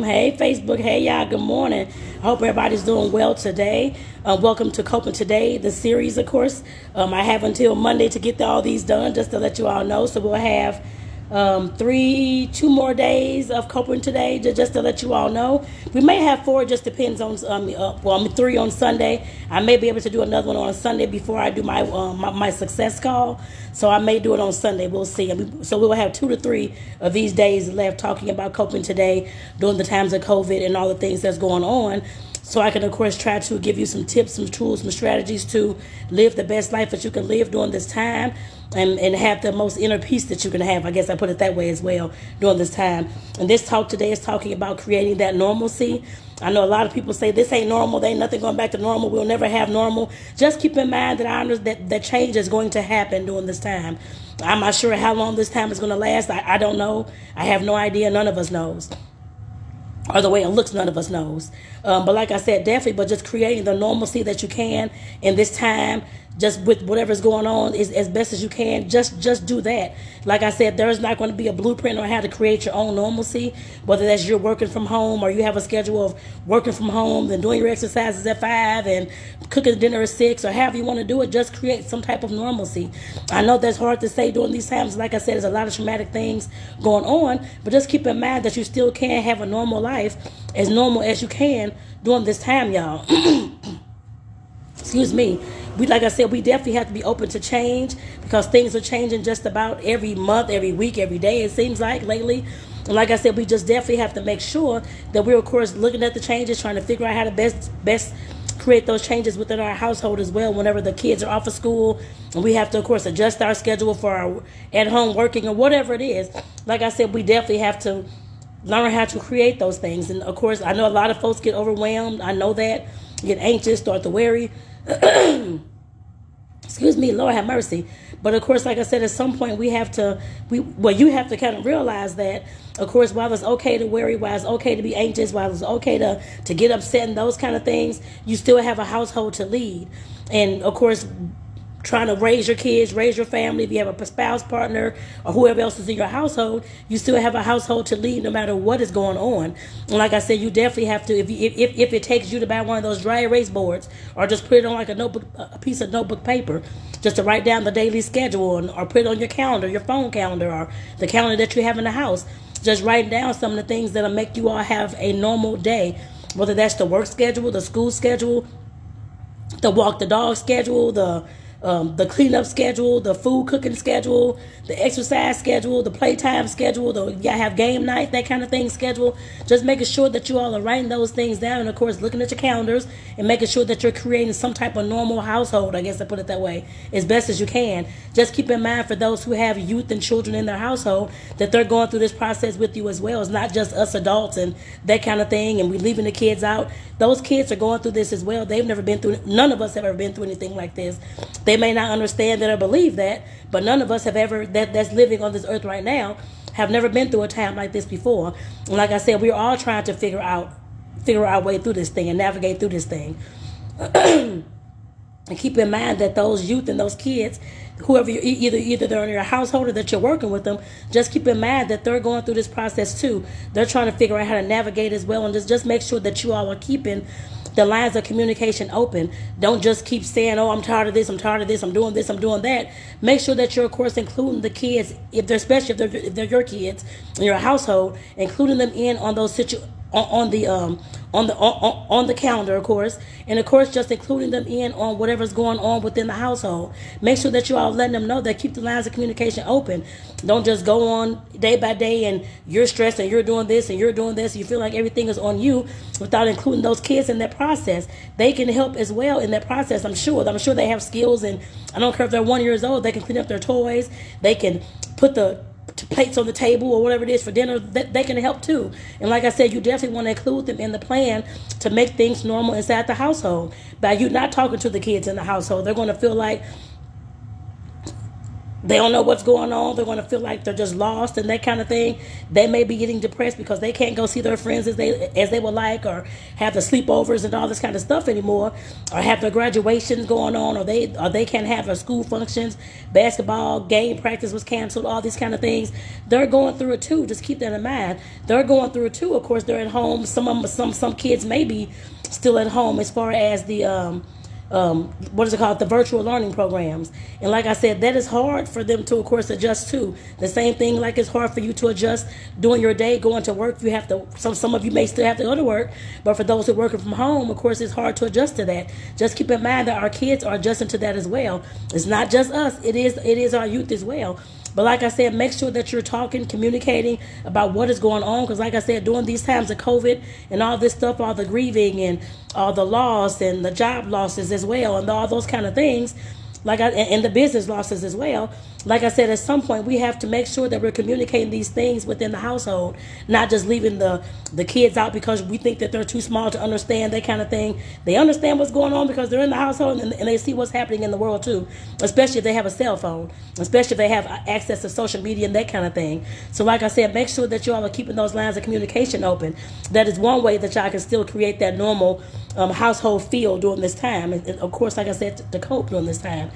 Hey, Facebook. Hey, y'all. Good morning. I hope everybody's doing well today. Welcome to Coping Today, the series, of course. I have until Monday to get all these done, just to let you all know. So we'll have 2 more days of Coping Today, just to let you all know. We may have 4, just depends on 3 on Sunday. I may be able to do another one on Sunday before I do my success call. So I may do it on Sunday. We'll see. So we will have 2 to 3 of these days left talking about Coping Today during the times of COVID and all the things that's going on. So I can, of course, try to give you some tips, some tools, some strategies to live the best life that you can live during this time and have the most inner peace that you can have. I guess I put it that way as well during this time. And this talk today is talking about creating that normalcy. I know a lot of people say this ain't normal. There ain't nothing going back to normal. We'll never have normal. Just keep in mind that change is going to happen during this time. I'm not sure how long this time is going to last. I don't know. I have no idea. None of us knows. Or the way it looks, none of us knows. But like I said, definitely, but just creating the normalcy that you can in this time, just with whatever's going on, is as best as you can. Just do that. Like I said, there's not going to be a blueprint on how to create your own normalcy, whether that's you're working from home or you have a schedule of working from home and doing your exercises at 5 and cooking dinner at 6, or however you want to do it. Just create some type of normalcy. I know that's hard to say during these times. Like I said, there's a lot of traumatic things going on, but just keep in mind that you still can have a normal life, as normal as you can during this time, y'all. Excuse me. Like I said, we definitely have to be open to change, because things are changing just about every month, every week, every day, it seems like lately. And like I said, we just definitely have to make sure that we're, of course, looking at the changes, trying to figure out how to best create those changes within our household as well whenever the kids are off of school. And we have to, of course, adjust our schedule for our at-home working or whatever it is. Like I said, we definitely have to learn how to create those things. And, of course, I know a lot of folks get overwhelmed. I know that. Get anxious, start to worry. Excuse me, Lord have mercy. But of course, like I said, at some point you have to kind of realize that, of course, while it's okay to worry, while it's okay to be anxious, while it's okay to get upset and those kind of things, you still have a household to lead. And of course, trying to raise your kids, raise your family. If you have a spouse, partner, or whoever else is in your household, you still have a household to lead no matter what is going on. And like I said, you definitely have to, if it takes you to buy one of those dry erase boards, or just put it on like a piece of notebook paper, just to write down the daily schedule, or put it on your calendar, your phone calendar, or the calendar that you have in the house. Just write down some of the things that'll make you all have a normal day, whether that's the work schedule, the school schedule, the walk the dog schedule, the cleanup schedule, the food cooking schedule, the exercise schedule, the playtime schedule, y'all have game night, that kind of thing schedule. Just making sure that you all are writing those things down, and of course looking at your calendars and making sure that you're creating some type of normal household, I guess I put it that way, as best as you can. Just keep in mind, for those who have youth and children in their household, that they're going through this process with you as well. It's not just us adults and that kind of thing, and we leaving the kids out. Those kids are going through this as well. They've never been through, none of us have ever been through anything like this. They may not understand that or believe that, but none of us have ever, that's living on this earth right now, have never been through a time like this before. And like I said, we're all trying to figure our way through this thing and navigate through this thing. And keep in mind that those youth and those kids, whoever you, either they're in your household or that you're working with them, just keep in mind that they're going through this process too. They're trying to figure out how to navigate as well, and just make sure that you all are keeping the lines of communication open. Don't just keep saying, oh, I'm tired of this, I'm tired of this, I'm doing this, I'm doing that. Make sure that you're, of course, including the kids, especially if they're your kids in your household, including them in on those on the calendar, of course, and of course just including them in on whatever's going on within the household. Make sure that you all letting them know that keep the lines of communication open. Don't just go on day by day and you're stressed and you're doing this and you're doing this. You feel like everything is on you without including those kids in that process. They can help as well in that process. I'm sure they have skills, and I don't care if they're 1 year old. They can clean up their toys. They can put the plates on the table or whatever it is for dinner. They can help too. And like I said, you definitely want to include them in the plan to make things normal inside the household. By you not talking to the kids in the household, they're going to feel like, They don't know what's going on. They're going to feel like they're just lost and that kind of thing. They may be getting depressed because they can't go see their friends as they would like, or have the sleepovers and all this kind of stuff anymore, or have their graduations going on, or they can't have their school functions, basketball game practice was canceled, all these kind of things. They're going through it too. Just keep that in mind. They're going through it too. Of course, they're at home. Some kids may be still at home as far as the what is it called, the virtual learning programs. And like I said, that is hard for them to of course adjust to. The same thing like it's hard for you to adjust during your day going to work. You have to, some of you may still have to go to work, but for those who are working from home, of course it's hard to adjust to that. Just keep in mind that our kids are adjusting to that as well. It's not just us, it is our youth as well. But like I said, make sure that you're talking, communicating about what is going on. Because like I said, during these times of COVID and all this stuff, all the grieving and all the loss and the job losses as well, and all those kind of things, and the business losses as well. Like I said, at some point we have to make sure that we're communicating these things within the household, not just leaving the kids out because we think that they're too small to understand that kind of thing. They understand what's going on because they're in the household, and they see what's happening in the world too, especially if they have a cell phone, especially if they have access to social media and that kind of thing. So like I said, make sure that you all are keeping those lines of communication open. That is one way that y'all can still create that normal household feel during this time, and of course, like I said, to cope during this time.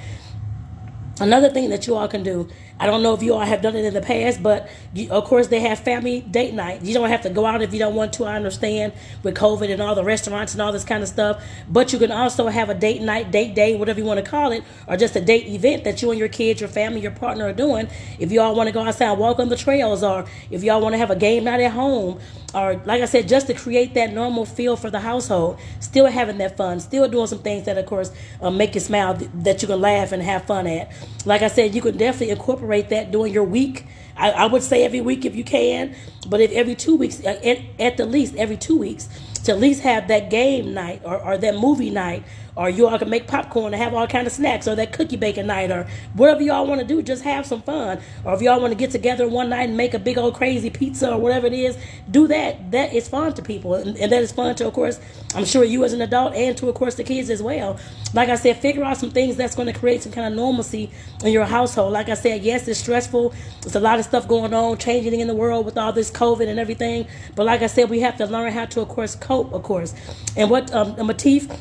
Another thing that you all can do, I don't know if you all have done it in the past, but of course they have family date night. You don't have to go out if you don't want to, I understand, with COVID and all the restaurants and all this kind of stuff. But you can also have a date night, date day, whatever you want to call it, or just a date event that you and your kids, your family, your partner are doing. If you all want to go outside and walk on the trails, or if y'all want to have a game night at home, or like I said, just to create that normal feel for the household, still having that fun, still doing some things that of course make you smile, that you can laugh and have fun at. Like I said, you can definitely incorporate that during your week. I would say every week if you can, but if every 2 weeks, at the least every 2 weeks, to at least have that game night, or that movie night, or you all can make popcorn and have all kind of snacks, or that cookie baking night, or whatever y'all want to do, just have some fun. Or if y'all want to get together one night and make a big old crazy pizza or whatever it is, do that. That is fun to people, and that is fun to, of course, I'm sure you as an adult, and to, of course, the kids as well. Like I said, figure out some things that's going to create some kind of normalcy in your household. Like I said, yes, it's stressful. There's a lot of stuff going on, changing in the world with all this COVID and everything. But like I said, we have to learn how to, of course, cope, of course. And what Matif,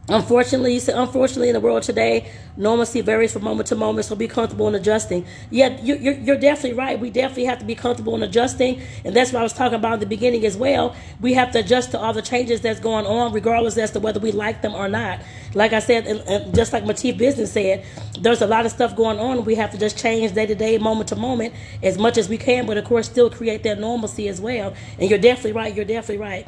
unfortunately in the world today, normalcy varies from moment to moment, so be comfortable in adjusting. Yeah, you're definitely right. We definitely have to be comfortable in adjusting, and that's what I was talking about in the beginning as well. We have to adjust to all the changes that's going on, regardless as to whether we like them or not. Like I said, and just like Matif Business said, there's a lot of stuff going on. We have to just change day to day, moment to moment, as much as we can, but of course still create that normalcy as well. And you're definitely right. You're definitely right.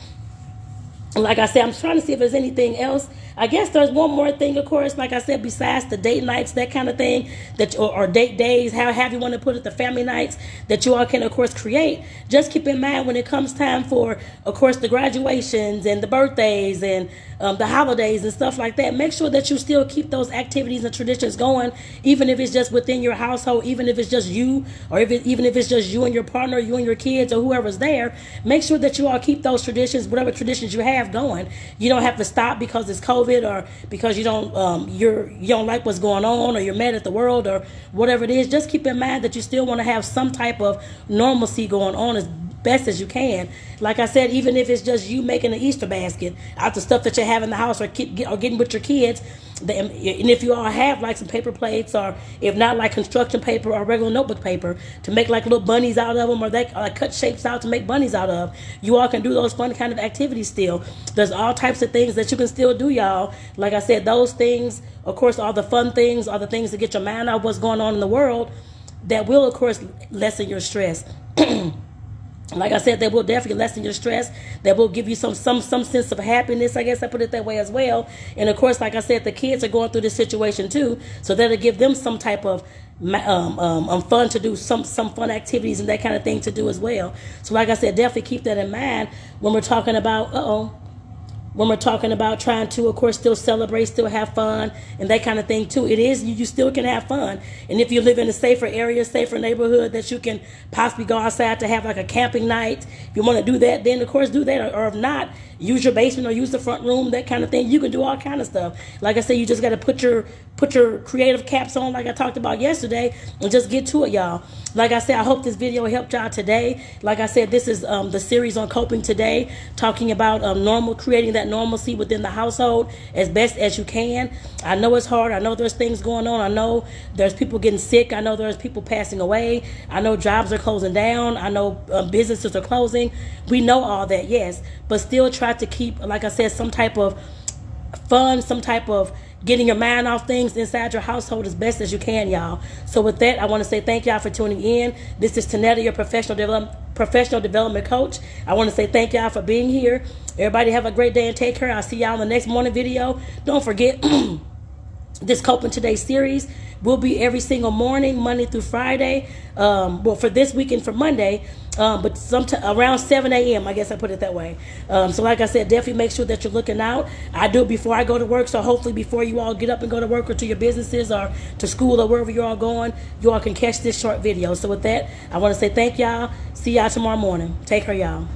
Like I said, I'm trying to see if there's anything else. I guess there's one more thing, of course, like I said, besides the date nights, that kind of thing, that or date days, however you want to put it, the family nights that you all can, of course, create. Just keep in mind when it comes time for, of course, the graduations and the birthdays and the holidays and stuff like that. Make sure that you still keep those activities and traditions going, even if it's just within your household, even if it's just you, or even if it's just you and your partner, you and your kids, or whoever's there. Make sure that you all keep those traditions, whatever traditions you have, going. You don't have to stop because it's COVID, or because you don't like what's going on, or you're mad at the world, or whatever it is. Just keep in mind that you still want to have some type of normalcy going on as best as you can. Like I said, even if it's just you making an Easter basket out the stuff that you have in the house, or getting with your kids. And if you all have like some paper plates, or if not, like construction paper or regular notebook paper, to make like little bunnies out of them, or cut shapes out to make bunnies out of, you all can do those fun kind of activities still. There's all types of things that you can still do, y'all. Like I said, those things, of course, all the fun things, are the things that get your mind out of what's going on in the world, that will, of course, lessen your stress. Like I said, that will definitely lessen your stress. That will give you some sense of happiness. I guess I put it that way as well. And of course, like I said, the kids are going through this situation too, so that'll give them some type of fun to do, some fun activities and that kind of thing to do as well. So like I said, definitely keep that in mind when we're talking about when we're talking about trying to, of course, still celebrate, still have fun, and that kind of thing too. It is, you still can have fun. And if you live in a safer area, safer neighborhood, that you can possibly go outside to have like a camping night, if you want to do that, then of course do that. Or if not, use your basement or use the front room, that kind of thing. You can do all kind of stuff. Like I said, you just got to put your creative caps on, like I talked about yesterday, and just get to it, y'all. Like I said, I hope this video helped y'all today. Like I said, this is the series on coping today, talking about creating that normalcy within the household as best as you can. I know it's hard. I know there's things going on. I know there's people getting sick. I know there's people passing away. I know jobs are closing down. I know businesses are closing. We know all that, yes, but still try to keep, like I said, some type of fun, some type of getting your mind off things inside your household as best as you can, y'all. So with that, I want to say thank y'all for tuning in. This is Tanetta, your professional development coach. I want to say thank y'all for being here. Everybody have a great day and take care. I'll see y'all in the next morning video. Don't forget this Coping Today series will be every single morning, Monday through Friday. Well, for this weekend, for Monday, but sometime around 7 a.m. I guess I put it that way. So like I said, definitely make sure that you're looking out. I do it before I go to work, so hopefully before you all get up and go to work or to your businesses or to school or wherever you're all going, you all can catch this short video. So with that, I want to say thank y'all. See y'all tomorrow morning. Take care, y'all.